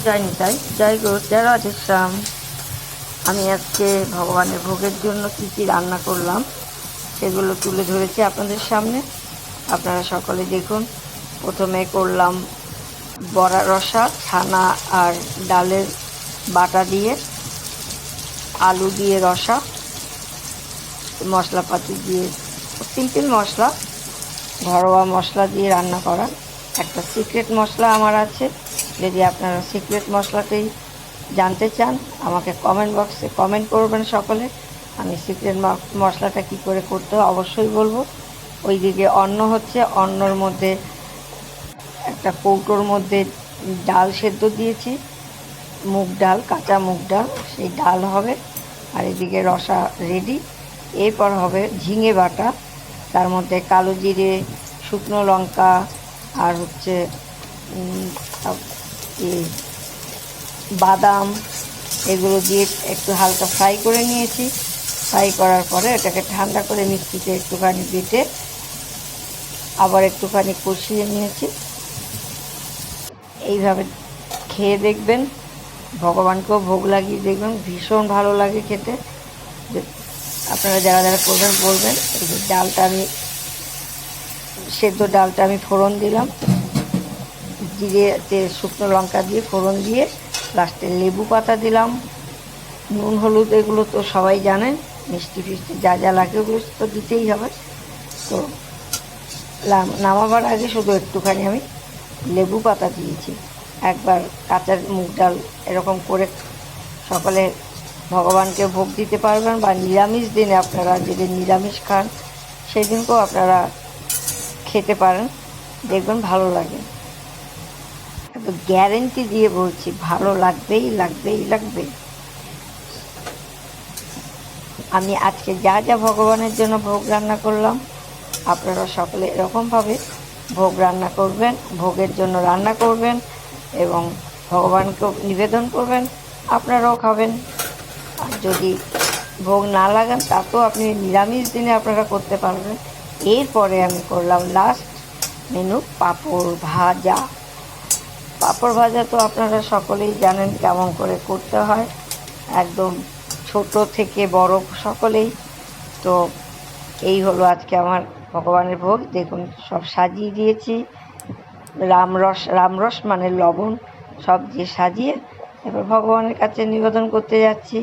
জয় নিতাই, জয় গৌর, জয় রাধেশ্যাম। আমি আজকে ভগবানের ভোগের জন্য কী কী রান্না করলাম সেগুলো তুলে ধরেছি আপনাদের সামনে। আপনারা সকলে দেখুন। প্রথমে করলাম বড়া রসা, ছানা আর ডালের বাটা দিয়ে, আলু দিয়ে রসা, মশলাপাতি দিয়ে, সিম্পল মশলা, ঘরোয়া মশলা দিয়ে রান্না করা। একটা সিক্রেট মশলা আমার আছে, যদি আপনারা সিক্রেট মশলাটাই জানতে চান আমাকে কমেন্ট বক্সে কমেন্ট করবেন সকলে। আমি সিক্রেট মশলাটা কী করে করতে হয় অবশ্যই বলবো। ওইদিকে অন্ন হচ্ছে, অন্নর মধ্যে একটা কৌটোর মধ্যে ডাল সেদ্ধ দিয়েছি, মুগ ডাল, কাঁচা মুগ ডাল, সেই ডাল হবে। আর এদিকে রসা রেডি। এরপর হবে ঝিঙে বাটা, তার মধ্যে কালো জিরে, শুকনো লঙ্কা আর হচ্ছে বাদাম, এগুলো দিয়ে একটু হালকা ফ্রাই করে নিয়েছি। ফ্রাই করার পরে এটাকে ঠান্ডা করে মিক্সিতে একটুখানি বেটে আবার একটুখানি কষিয়ে নিয়েছি। এইভাবে খেয়ে দেখবেন, ভগবানকেও ভোগ লাগিয়ে দেখবেন, ভীষণ ভালো লাগে খেতে। আপনারা যারা যারা করবেন বলবেন। এই যে ডালটা আমি সেদ্ধ ডালটা আমি ফোড়ন দিলাম, জিরে শুকনো লঙ্কা দিয়ে ফোড়ন দিয়ে লাস্টে লেবু পাতা দিলাম, নুন হলুদ এগুলো তো সবাই জানেন, মিষ্টি ফিষ্টি যা যা লাগে ওগুলো তো দিতেই হবে। তো নামাবার আগে শুধু একটুখানি আমি লেবু পাতা দিয়েছি। একবার কাঁচা মুগ ডাল এরকম করে সকলে ভগবানকে ভোগ দিতে পারবেন, বা নিরামিষ দিনে আপনারা যদি নিরামিষ খান সেদিনকেও আপনারা খেতে পারেন, দেখবেন ভালো লাগে। তো গ্যারেন্টি দিয়ে বলছি, ভালো লাগবেই লাগবেই লাগবে। আমি আজকে যা যা ভগবানের জন্য ভোগ রান্না করলাম, আপনারা সকলে এরকমভাবে ভোগ রান্না করবেন, ভোগের জন্য রান্না করবেন এবং ভগবানকেও নিবেদন করবেন, আপনারাও খাবেন। আর যদি ভোগ না লাগান তাতেও আপনি নিরামিষ দিনে আপনারা করতে পারবেন। এরপরে আমি করলাম লাস্ট মেনু পাঁপড় ভাজা। পাঁপড় ভাজা তো আপনারা সকলেই জানেন কেমন করে করতে হয়, একদম ছোট থেকে বড় সকলেই। তো এই হলো আজকে আমার ভগবানের ভোগ। দেখুন সব সাজিয়ে দিয়েছি, রামরস মানে লবণ সব দিয়ে সাজিয়ে এবার ভগবানের কাছে নিবেদন করতে যাচ্ছি।